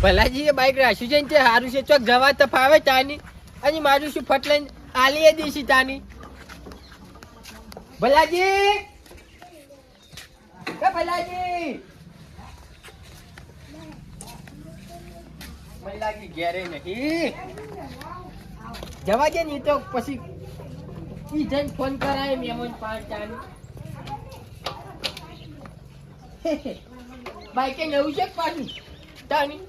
ભલાજી એ bike રાખ્યું છે ને તે સારું છે ચોક જવા તો ફાવે તાની અને મારું શું ફટ લઈને આલી દેશી તાની ભલાજી કે ભલાજી મને લાગી ઘેરે નહીં જવા દે ને તો પછી ઈ જઈને ફોન કરાય મેમન પાંચ તાની બાઈકે નવું છે પાછું તાની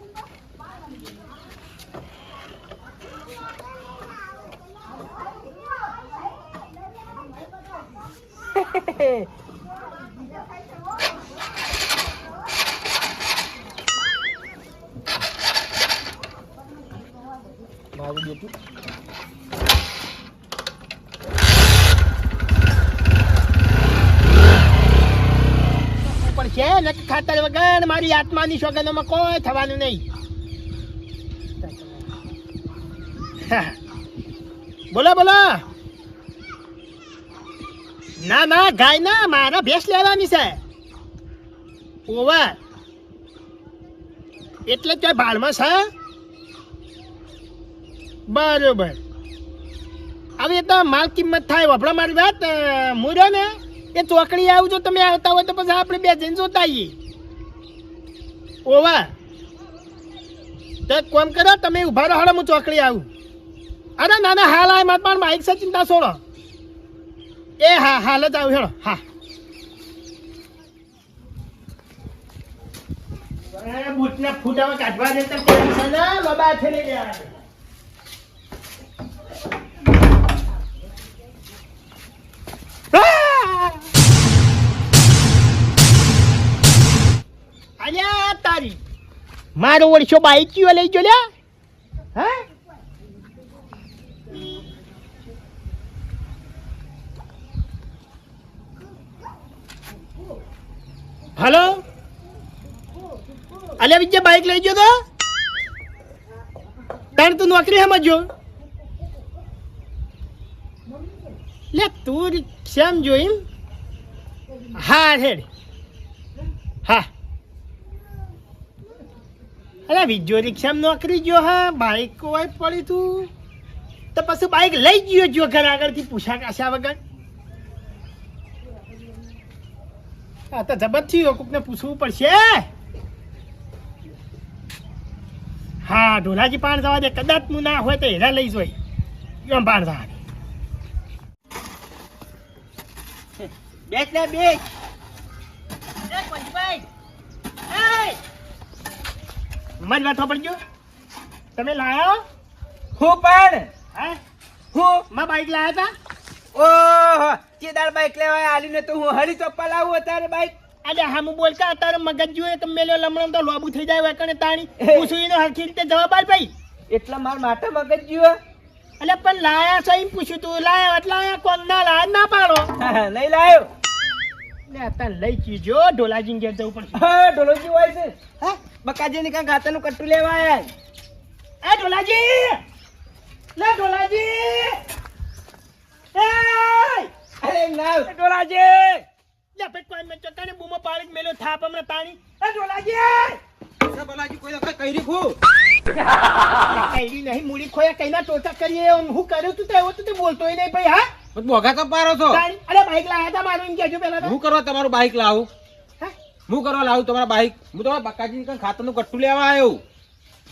મારું બેટું પણ છે ને ખાતર વગર મારી આત્માની સોગંદોમાં કોઈ થવાનું નહીં. બોલો બોલો. ના ના ગાય ના મારા ભેંસ લેવાની છે. ઓવા એટલે ત્યાં ભાડમાં છે. બરોબર. હવે તો માલ કિંમત થાય વપડા મારી વાત મૂર્યો ને એ ચોકડી આવજો તમે આવતા હોય તો પછી આપણે બે જઈને જોતા આવીએ. ઓવા તો એક કામ કરો તમે ઉભા રહો હું ચોકડી આવું. અરે ના ના હાલ આ મારે પણ બાઈક છે ચિંતા છોડો. એ હા હાલ જ આવું હેડો. હા બૂટના ફૂટામાં કાઢવા દેતા કોઈ છે ને બાબા છે લઈ ગયા. અલ્યા તારી મારો વર્ષો બાઈક કયો લઈ જો લ્યા. હા હલો અલ્યા વિજય બાઈક લઈ ગયો તો તાણ તું નોકરી સમજો લે તું રિક્ષામ જોઈમ. હા હેડ હા અરે વિજો રિક્ષામાં નોકરી જો હા બાઈક કોઈ પડી તું તો પછી બાઈક લઈ ગયો જો ઘર આગળથી પૂછા કાશા વગર. હા તો જબર થયો કોકને પૂછવું પડશે. હા ઢોલાજી પાણ જવા દે કદાચ હું ના હોય તો હેરા લઈ જોઈ એમ પાણ જવા દે. બેસ લે બેસ. મજ વાતો પડજો તમે લાયા હું પણ હા હું માં બાઈક લાયા હતા. ઓહો કેદાર બાઈક લેવા આલી ને તો હું હરી ચોપ્પા લાવું અત્યારે બાઈક. અરે હા હું બોલતા અત્યારે મગજ જોઈએ તો મેલ્યો લમણો તો લોબુ થઈ જાય વેકણે તાણી પૂછું એનો હરખી રીતે જવાબ આલ ભાઈ. એટલે માર માટે મગજ જીવો એટલે પણ લાયા છો એમ પૂછ્યું તું લાયા એટલે લાયા કોણ ના લાયા ના પાડો. નહીં લાયો લે અત્યારે લઈ જીજો ઢોલાજી ઘેર જવું પડશે. હા ઢોલોજી હોય છે. હા બકાજી ની કાં ગાતાનું કટ્ટું લેવા આયા. એ ઢોલાજી લે ઢોલાજી એ અરે ના ઢોલાજી લે પે કોઈ મે ચકાને બૂમો પાડી મેલ્યો થાપ હમણાં તાણી. એ ઢોલાજી બોલાજી કોઈ કઈ કરી ખો કઈડી નહીં મૂડી ખોયા કઈના ટોટા કરીએ હું કર્યું તું તો એવો તો બોલતોય નહીં ભાઈ. હા બોગા તો પારો છો. અરે બાઈક લાયા હતા મારું એમ કહેજો પેલા હું કરવા તમારું બાઈક લાવું હા હું કરવા લાવું તમારા બાઈક. હું તમારા બકાજી ની ખાતરનું કટ્ટું લેવા આવ્યો.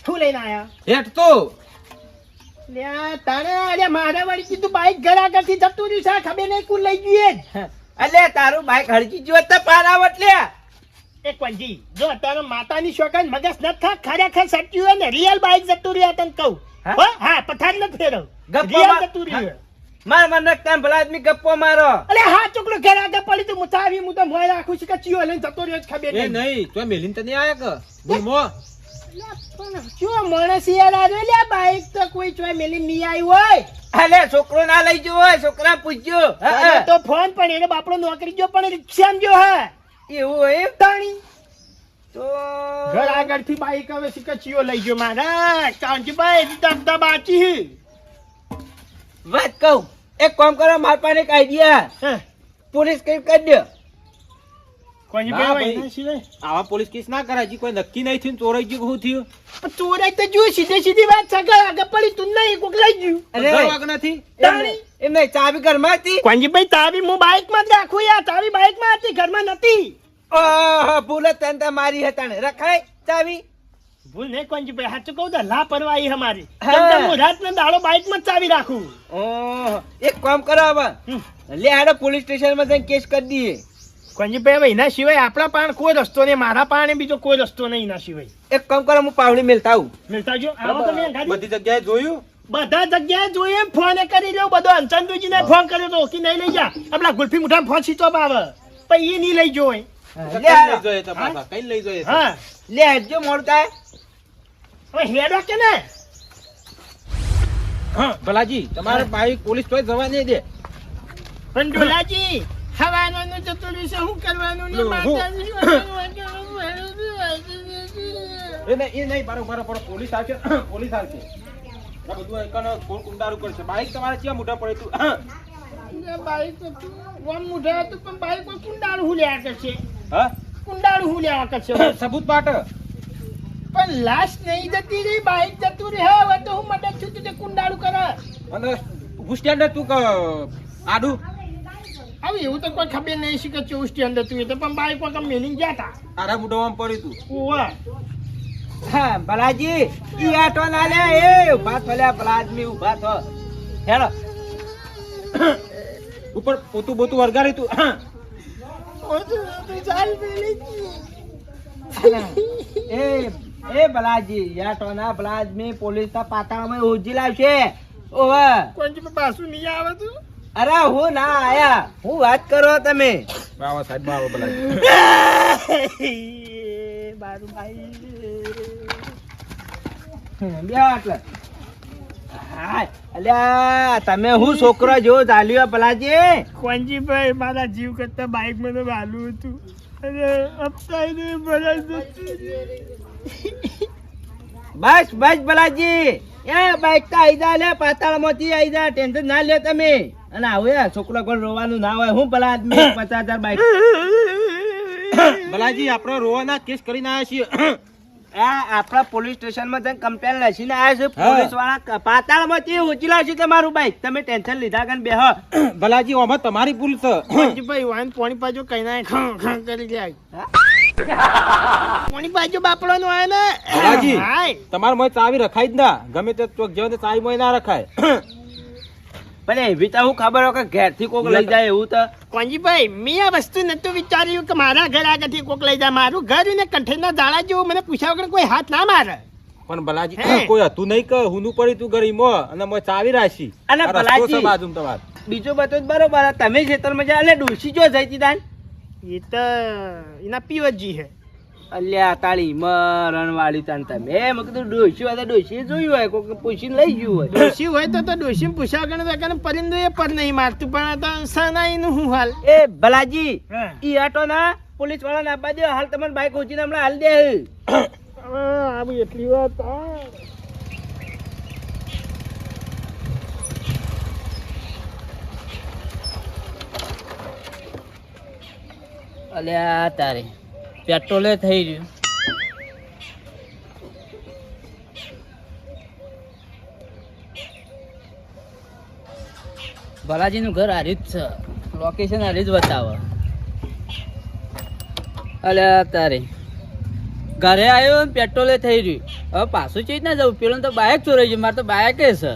શું લઈને આયા હેઠ તો લે તારે અરે મારા વાળી કીધું બાઈક ઘર આગળથી જતું રહ્યું છે ખબર નહીં કુલ લઈ ગયું અલે તારું બાઈક હળકી જો તો પારાવટ લે. એક વંજી જો તારો માતાની શોકન મગજ ન થા ખરેખર સચ્યું હોય ને રિયલ બાઈક જતું રહ્યું તને કહું. હા પથાર ન ફેરવ રિયલ જતું રહ્યું. માર મને કામ ભલા આદમી ગપ્પો મારો. અરે હા ચોકડો ઘર આગળ પડી તું મુસાવી હું તો મોય રાખું છું કે ચિયો લઈને જતો રહ્યો ખબર એ નહીં તો મેલીન તો નહીં આયા કે ભૂલમો જો માણસ યાર આરે લે બાઈક તો કોઈ ચોય મેલી નહીં આવી હોય. અલે છોકરો ના લઈ જો હોય છોકરા પૂછજો તો ફોન પણ એને બાપડો નોકરી જો પણ રિક્ષામાં જો હા એવું હોય તાણી તો ઘર આગળથી બાઈક હવે સિકચીઓ લઈ ગયો મારા કાંચીભાઈ દબદા બાચી વાત કહું એક કામ કરો માર પાસે એક આઈડિયા પોલીસ કઈ કરી દો કોની ના ભાઈ ભાઈ. એના સિવાય આવા પોલીસ કેસ ના કરાય હજી કોઈ નક્કી નહીં થયું ને ચોરાઈ ગયું કે શું થયું પણ ચોરાઈ તો જો સીધી વાત સગા આગળ પડી તું નહીં કોક લઈ ગયું અરે ઘર વાગ નથી એમ નહીં ચાવી ઘરમાં હતી. કોંજીભાઈ ચાવી હું બાઇક માં જ રાખું યાર ચાવી બાઇક માં હતી ઘરમાં નથી ઓહો, ભૂલે તને તો મારી હતા ને રખાય ચાવી. ભૂલ નહીં કોંજીભાઈ સાચું કહું તો લાપરવાહી અમારી હા. કેમ કે હું રાત ને દાડો બાઇક માં જ ચાવી રાખું ઓહો, એક કામ કરો હવે હમ. લે હાડો પોલીસ સ્ટેશન માં જઈને કેસ કરી દઈએ. કોંજીભાઈ હવે એના સિવાય આપણા પાણ કોઈ રસ્તો નહીં મારા પાણે બીજો કોઈ રસ્તો નહીં એના સિવાય એક કામ કરો હું પાવડી મેલતા આવું. મિલતા જો આવો તમે ગાડી બધી જગ્યાએ જોયું બધા જગ્યાએ જોઈએ ફોન કરી રહ્યો બધો અંચનદુજી ને ફોન કર્યો તો કે નહીં લઈ જા આપણા ગુલ્ફી મુઠા ફોન સીતો આવે પણ એ નહીં લઈ જોય તો લે કઈ હાડો. લઈ જોઈએ પાછા કઈ લઈ જોઈએ હા લે હેડજો મોડું થાય. હવે હેડો કે ને ભલાજી તમારે ભાઈ પોલીસ તો જવા નહીં દે પણ ડોલાજી હવાનો નું જતું રહ્યું છે શું કરવાનું ને માતાજી એ નહીં બરોબર પોલીસ આવશે પોલીસ આવશે આ બધું એકનો કોણ કુંડારું કરશે બાઈક તમારે ક્યાં મોઢા પડે તું બાઈક તો વમ મુઢા હતું પણ બાઈક પર કુંડાળું હુલ્યા કરશે હા કુંડાળું હુલ્યા કરશે સબૂત પાટ પણ લાશ નહીં જતી રહી બાઈક જતું રહે હવે તો હું મદદ છું તું તે કુંડાળું કરે અને ગુસ્ટેન્ડ તું આડું હવે એવું તો કોઈ ખબર નહીં છે કે ચોવીસ સ્ટેન્ડ હતું એ તો પણ બાઈક પર મેલિંગ ગયા હતા આડા બુડવામાં પડ્યું તું ઓવા હા ભલાજી ઈ આટો ના લે એ ઉભા થો લે પેલા આદમી ઉભા થો હેડો. ઉપર પોતું બોતું વરગાડી તું એ એ ભલાજી આટો ના પેલા આદમી પોલીસ ના પાતાળમાં ઉજી લાવશે. ઓવે કોઈ પાછું નહીં આવે તું અરે હું ના આયા હું વાત કરો તમે. બાવા સાહેબ બાવા ભલાજી મારું ભાઈ બે એટલે હા અલ્યા તમે હું છોકરો જેવો ચાલ્યો ભલાજી. કોંજીભાઈ મારા જીવ કરતા બાઈક મને વાલું હતું અને હપ્તા બસ બસ ભલાજી એ બાઈક તો આઈ જા લે પાતાળમાંથી આઈ જા ટેન્શન ના લે તમે. અને આવું યાર છોકરો કોઈ રોવાનું ના હોય હું ભલા આદમી 50,000 બાઈક ભલાજી આપણે રોવાના કેસ કરીને આવ્યા છીએ આ આપણા પોલીસ સ્ટેશનમાં જઈને કમ્પ્લેન લખીને આવ્યા છે પોલીસ વાળા પાતાળમાંથી ઉચી લાવશે તમારું બાઈક તમે ટેન્શન લીધા કે બેહો. ભલાજી આમાં તમારી ભૂલ છે કોંજીભાઈ વાન પોણી પાછો કઈ ના કરી જાય પોણી પાછો બાપડો નો આવે ને ભલાજી હાય તમારે મોય ચાવી રખાય જ ના ગમે તે ચોક જેવો ચાવી મોય ના રખાય પણ એવી તો હું ખબર હોય કે ઘેરથી કોક લઈ જાય એવું તો. કોંજીભાઈ મેં આ વસ્તુ નતું વિચાર્યું કે મારા ઘર આગળથી કોક લઈ જાય મારું ઘર ને કંઠેરના દાડા જેવું મને પૂછ્યા વગર કોઈ હાથ ના મારે પણ ભલાજી હે? કોઈ હતું નહીં કે હુનું પડી તું ગરીમો અને મોય ચાવી રાખી અને આ રસ્તો ભલાજી. છે બાજુમાં તમારે બીજું બધું જ બરોબર તમે ખેતરમાં જા એટલે ડોસી જો જઈતી દાન એ તો એના પીવતજી હે અલ્યા તાળી મરણ વાળી તાન તમે મેં કીધું ડોસી હોય તો ડોસી જોયું હોય કોક પૂછીને લઈ ગયું હોય. ડોશી હોય તો ડોશી પૂછ્યા વગર પરિંદો એ પર નહીં મારતું પણ આ તો સનાઈ નું હું હાલ એ ભલાજી હા. ઈ આટો ના પોલીસ વાળા ના આપવા દે હાલ તમને બાઈક ઓછીને હમણાં હાલ દે. આવું એટલી વાત અલ્યા તારે પેટ્રોલે થઈ રહ્યું. બાલાજી નું ઘર હારી જ છે લોકેશન હારી જ બતાવે. અલ્યા તારે ઘરે આવ્યો ને પેટ્રોલે થઈ રહ્યું હવે પાછું ચેજ ના જવું પેલો તો બાઇક ચોરાઈ ગયું મારે તો બાઇક છે.